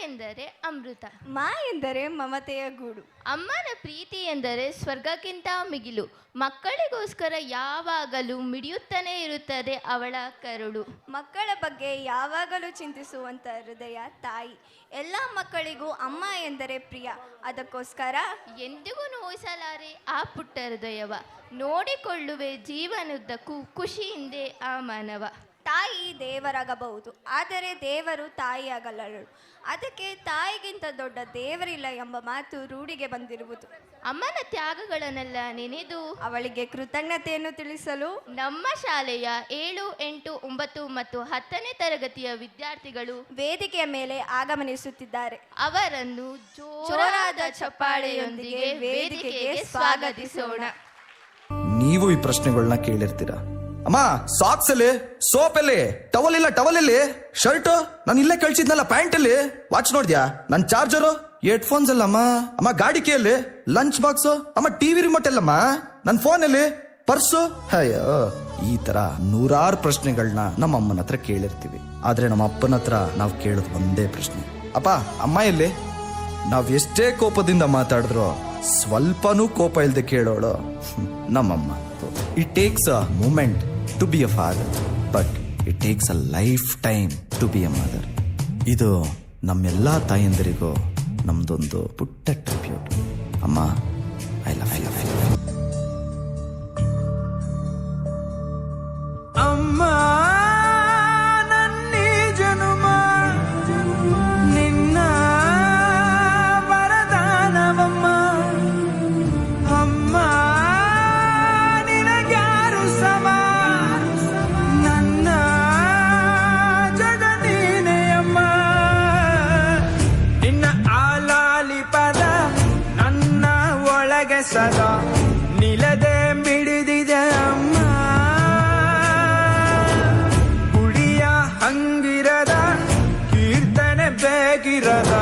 ಎಂದರೆ ಅಮೃತ, ಮಾ ಎಂದರೆ ಮಮತೆಯ ಗೂಡು. ಅಮ್ಮನ ಪ್ರೀತಿ ಎಂದರೆ ಸ್ವರ್ಗಕ್ಕಿಂತ ಮಿಗಿಲು. ಮಕ್ಕಳಿಗೋಸ್ಕರ ಯಾವಾಗಲೂ ಮಿಡಿಯುತ್ತಾನೆ ಇರುತ್ತದೆ ಅವಳ ಕರುಳು. ಮಕ್ಕಳ ಬಗ್ಗೆ ಯಾವಾಗಲೂ ಚಿಂತಿಸುವಂಥ ಹೃದಯ ತಾಯಿ. ಎಲ್ಲ ಮಕ್ಕಳಿಗೂ ಅಮ್ಮ ಎಂದರೆ ಪ್ರಿಯ. ಅದಕ್ಕೋಸ್ಕರ ಎಂದಿಗೂ ನೋಯಿಸಲಾರೆ ಆ ಪುಟ್ಟ ಹೃದಯವ. ನೋಡಿಕೊಳ್ಳುವೆ ಜೀವನದುದ್ದಕ್ಕೂ ಖುಷಿಯಿಂದೆ ಆ ಮಾನವ. ತಾಯಿ ದೇವರಾಗಬಹುದು, ಆದರೆ ದೇವರು ತಾಯಿಯಾಗಲಳು. ಅದಕ್ಕೆ ತಾಯಿಗಿಂತ ದೊಡ್ಡ ದೇವರಿಲ್ಲ ಎಂಬ ಮಾತು ರೂಢಿಗೆ ಬಂದಿರುವುದು. ಅಮ್ಮನ ತ್ಯಾಗಗಳನ್ನೆಲ್ಲ ನೆನೆದು ಅವಳಿಗೆ ಕೃತಜ್ಞತೆಯನ್ನು ತಿಳಿಸಲು ನಮ್ಮ ಶಾಲೆಯ 7, 8, 9 ಮತ್ತು 10ನೇ ತರಗತಿಯ ವಿದ್ಯಾರ್ಥಿಗಳು ವೇದಿಕೆಯ ಮೇಲೆ ಆಗಮನಿಸುತ್ತಿದ್ದಾರೆ. ಅವರನ್ನು ಜೋರಾದ ಚಪ್ಪಾಳೆಯೊಂದಿಗೆ ವೇದಿಕೆಗೆ ಸ್ವಾಗತಿಸೋಣ. ನೀವು ಈ ಪ್ರಶ್ನೆಗಳನ್ನ ಕೇಳಿರ್ತೀರ. ಅಮ್ಮ, ಸಾಕ್ಸ್ ಅಲ್ಲಿ, ಸೋಪ್ ಅಲ್ಲಿ, ಟವಲ್ ಇಲ್ಲ, ಟವಲ್ ಅಲ್ಲಿ, ಶರ್ಟ್ ನಾನು ಇಲ್ಲೇ ಕಳ್ಸಿದ್ನಲ್ಲ, ಪ್ಯಾಂಟ್ ಅಲ್ಲಿ, ವಾಚ್ ನೋಡ್ದ್ಯಾ, ನನ್ ಚಾರ್ಜರು, ಹೆಡ್ಫೋನ್ಸ್ ಅಲ್ಲಮ್ಮ, ಅಮ್ಮ ಗಾಡಿ ಕೀಯಲ್ಲಿ, ಲಂಚ್ ಬಾಕ್ಸ್, ಅಮ್ಮ ಟಿವಿ ರಿಮೋಟ್ ಅಲ್ಲಮ್ಮ, ನನ್ ಫೋನ್ ಅಲ್ಲಿ, ಪರ್ಸು. ಅಯ್ಯೋ, ಈ ತರ ನೂರಾರು ಪ್ರಶ್ನೆಗಳನ್ನ ನಮ್ಮ ಅಮ್ಮನ ಹತ್ರ ಕೇಳಿರ್ತೀವಿ. ಆದ್ರೆ ನಮ್ಮ ಅಪ್ಪನ ಹತ್ರ ನಾವು ಕೇಳೋದು ಒಂದೇ ಪ್ರಶ್ನೆ, ಅಪ್ಪ ಅಮ್ಮ ಎಲ್ಲಿ? ನಾವ್ ಎಷ್ಟೇ ಕೋಪದಿಂದ ಮಾತಾಡಿದ್ರು ಸ್ವಲ್ಪನೂ ಕೋಪ ಇಲ್ದೆ ಕೇಳೋಳು ನಮ್ಮಮ್ಮ. It takes a moment to be a father, but it takes a lifetime to be a mother. ಇದು ನಮ್ಮೆಲ್ಲಾ ತಾಯಂದಿರಿಗೂ ನಮ್ದೊಂದು ಪುಟ್ಟ ಟ್ರಿಬ್ಯೂಟ್. ಅಮ್ಮ, ಐ ಲವ್ ಯು. ಅಮ್ಮ ನನ್ನಿ ಜನುಮ ನಿನ್ನ ವರದಾನವಮ್ಮ. ಅಮ್ಮ ನಿನಗ್ಯಾರು ಸಮ, ನನ್ನ ಜಗ ನೀನೆಯಮ್ಮ. ನಿನ್ನ ಆಲಾಲಿ ಪದ ನನ್ನ ಒಳಗೆ ಸದಾ ನಿಲದೆ ಮಿಡಿದಿದೆ ಅಮ್ಮ. ಗುಡಿಯ ಹಂಗಿರದ ಕೀರ್ತನೆ ಬೇಗಿರದ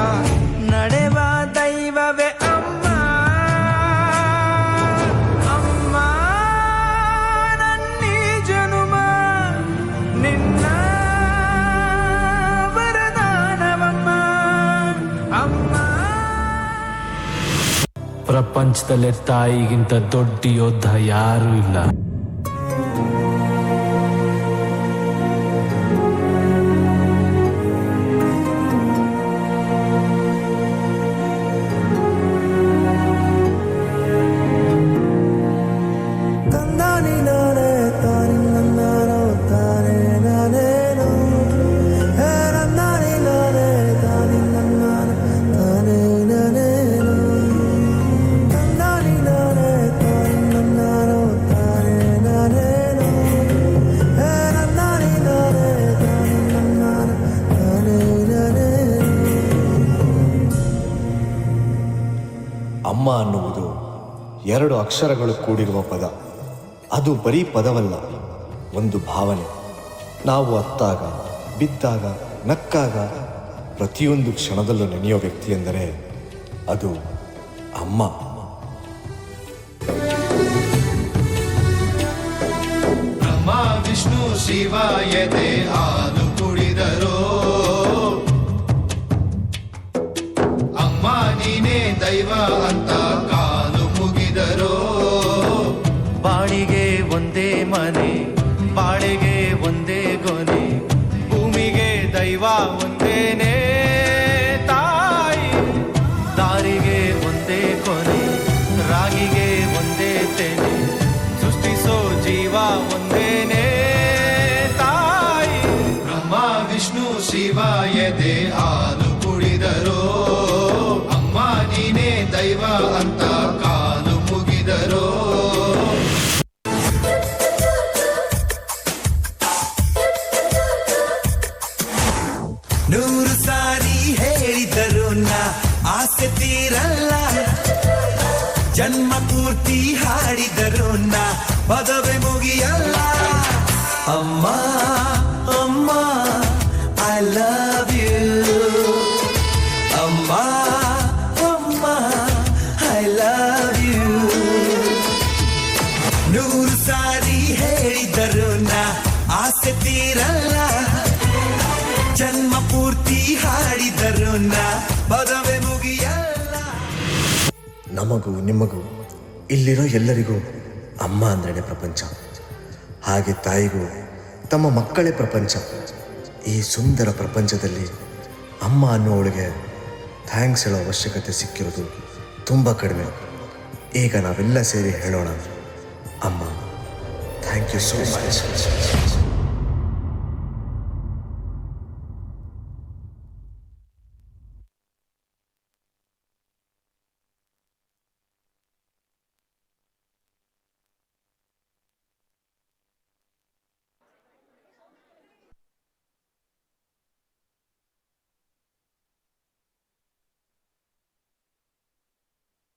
ನಡೆವ ದೈವವೇ ಅಮ್ಮ. ಅಮ್ಮ ನನ್ನೀ ಜನುಮ ನಿನ್ನ ವರದಾನವಮ್ಮ. ಅಮ್ಮ ಪ್ರಪಂಚದಲ್ಲೇ ತಾಯಿಗಿಂತ ದೊಡ್ಡ ಯೋಧ ಯಾರೂ ಇಲ್ಲ. ಅಮ್ಮ ಅನ್ನುವುದು 2 ಅಕ್ಷರಗಳು ಕೂಡಿರುವ ಪದ. ಅದು ಬರೀ ಪದವಲ್ಲ, ಒಂದು ಭಾವನೆ. ನಾವು ಅತ್ತಾಗ, ಬಿದ್ದಾಗ, ನಕ್ಕಾಗ ಪ್ರತಿಯೊಂದು ಕ್ಷಣದಲ್ಲೂ ನೆನೆಯೋ ವ್ಯಕ್ತಿ ಎಂದರೆ ಅದು ಅಮ್ಮ. ಬ್ರಹ್ಮ ವಿಷ್ಣು ಶಿವ ಎದೆ ಹಾಲು ಕುಡಿದರೋ, ಅಮ್ಮ ನೀನೇ ದೈವ ಅಂತ ಕಾಲು ಮುಗಿದರೋ. ಬಾಳಿಗೆ ಒಂದೇ ಮನೆ, ಬಾಳೆಗೆ ಒಂದೇ ಗೊನೆ, ಭೂಮಿಗೆ ದೈವ ಒಂದೇನೆ ತಾಯಿ. ದಾರಿಗೆ ಒಂದೇ ಕೊನೆ, ರಾಗಿಗೆ ಒಂದೇ ತೆನೆ, ಸೃಷ್ಟಿಸೋ ಜೀವ ಒಂದೇನೆ ತಾಯಿ. ಬ್ರಹ್ಮ ವಿಷ್ಣು ಶಿವ ಎದೆ ಹಾಲು ಕುಡಿದರೋ, ಅಮ್ಮ ನೀನೇ ದೈವ ಅಂತ ಕಾಲು ಮುಗಿದರೋ. ನನ್ನ ಪದವೇ ಮುಗಿಯಲ್ಲ. ನಮಗೂ ನಿಮಗೂ ಇಲ್ಲಿರೋ ಎಲ್ಲರಿಗೂ ಅಮ್ಮ ಅಂದ್ರೇ ಪ್ರಪಂಚ. ಹಾಗೆ ತಾಯಿಗೂ ತಮ್ಮ ಮಕ್ಕಳೇ ಪ್ರಪಂಚ. ಈ ಸುಂದರ ಪ್ರಪಂಚದಲ್ಲಿ ಅಮ್ಮ ಅನ್ನೋವಳಿಗೆ ಥ್ಯಾಂಕ್ಸ್ ಹೇಳೋ ಅವಶ್ಯಕತೆ ಸಿಕ್ಕಿರೋದು ತುಂಬ ಕಡಿಮೆ. ಈಗ ನಾವೆಲ್ಲ ಸೇರಿ ಹೇಳೋಣ, ಅಮ್ಮ ಥ್ಯಾಂಕ್ ಯು ಸೋ ಮಚ್.